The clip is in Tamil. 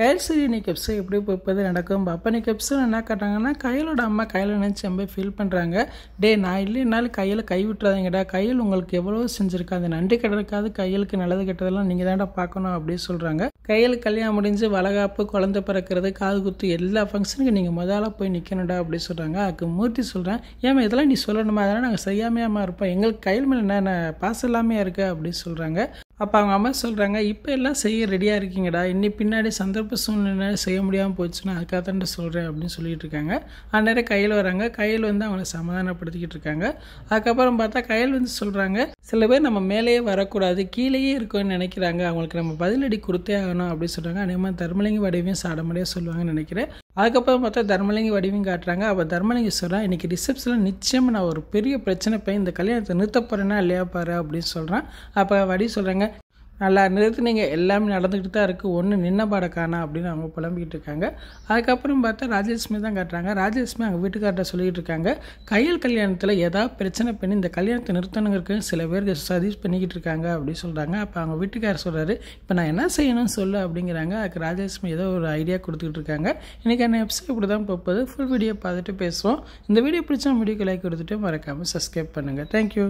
கையல் இன்னைக்கு எபிசோட் எப்படி போய் நடக்கும் அப்போ இன்னைக்கு எபிசோட் என்ன காட்டுறாங்கன்னா கையலோட அம்மா கையில் நினச்சி ரொம்ப ஃபீல் பண்ணுறாங்க. டே நான் இல்லைனாலும் கையில் கை விட்டுறாதீங்கடா, கையில் உங்களுக்கு எவ்வளோ செஞ்சுருக்கா, அந்த நன்றி கடற்காது கையலுக்கு நல்லது கெட்டதெல்லாம் நீங்கள் தான்டா பார்க்கணும் அப்படின்னு சொல்கிறாங்க. கையலுக்கு கல்யாணம் முடிஞ்சு வளகாப்பு, குழந்தை பிறக்கிறது, காது குத்து எல்லா ஃபங்க்ஷனுக்கும் நீங்கள் முதல்ல போய் நிற்கணும்டா அப்படின்னு சொல்கிறாங்க. அதுக்கு மூர்த்தி சொல்கிறேன், ஏமா இதெல்லாம் நீ சொல்லணுமா, அதெல்லாம் நாங்கள் செய்யாமையாமல் இருப்போம், எங்களுக்கு கையில் மேலே என்ன பாசம் இல்லாமையாக இருக்கு அப்படின்னு சொல்கிறாங்க. அப்போ அவங்க அம்மா சொல்கிறாங்க, இப்போ எல்லாம் செய்ய ரெடியாக இருக்கீங்கடா, இன்னி பின்னாடி சந்தர்ப்ப சூழ்நிலை செய்ய முடியாமல் போச்சுன்னா அதுக்காக தான் சொல்கிறேன் அப்படின்னு சொல்லிட்டு இருக்காங்க. அந்நேரம் கையில் வராங்க. கையில் அவங்கள சமாதானப்படுத்திக்கிட்டு இருக்காங்க. அதுக்கப்புறம் பார்த்தா கையில் சொல்கிறாங்க, சில பேர் நம்ம மேலேயே வரக்கூடாது கீழேயே இருக்கும்னு நினைக்கிறாங்க, அவங்களுக்கு நம்ம பதிலடி கொடுத்தே ஆகணும் அப்படின்னு சொல்கிறாங்க. அதே மாதிரி தர்மலிங்க வடிவையும் சாடமடியாக சொல்லுவாங்கன்னு நினைக்கிறேன். அதுக்கப்புறம் பார்த்தா தர்மலிங்க வடிவையும் காட்டுறாங்க. அப்போ தர்மலிங்க சொல்கிறேன், இன்றைக்கி ரிசப்ஷனில் நிச்சயமாக நான் ஒரு பெரிய பிரச்சனை போய் இந்த கல்யாணத்தை நிறுத்த போகிறேன்னா இல்லையா பாரு அப்படின்னு சொல்கிறேன். அப்போ வடி சொல்கிறாங்க, நல்லா நிறுத்துனீங்க, எல்லாமே நடந்துக்கிட்டு தான் இருக்குது, ஒன்று நின்ன பாட காணா அப்படின்னு அவங்க புலம்பிக்கிட்டு இருக்காங்க. அதுக்கப்புறம் பார்த்தா ராஜலட்சுமி தான் காட்டுறாங்க. ராஜலட்சுமி அவங்க வீட்டுக்கார்ட்ட சொல்லிகிட்டு இருக்காங்க, கையல் கல்யாணத்தில் ஏதாவது பிரச்சனை பண்ணி இந்த கல்யாணத்தை நிறுத்தணுங்கிறதுக்கு சில பேருக்கு சஜஸ்ட் பண்ணிக்கிட்டு இருக்காங்க அப்படின்னு சொல்கிறாங்க. அப்போ அவங்க வீட்டுக்காரர் சொல்கிறாரு, இப்போ நான் என்ன செய்யணும்னு சொல்லு அப்படிங்கிறாங்க. அதுக்கு ராஜலட்சுமி ஏதோ ஒரு ஐடியா கொடுத்துக்கிட்டு இருக்காங்க. இன்றைக்கான எபிசோட் இப்படி தான் போகுது. ஃபுல் வீடியோ பார்த்துட்டு பேசுவோம். இந்த வீடியோ பிடிச்சா வீடியோக்கு லைக் கொடுத்துட்டு மறக்காமல் சப்ஸ்கிரைப் பண்ணுங்கள். தேங்க்யூ.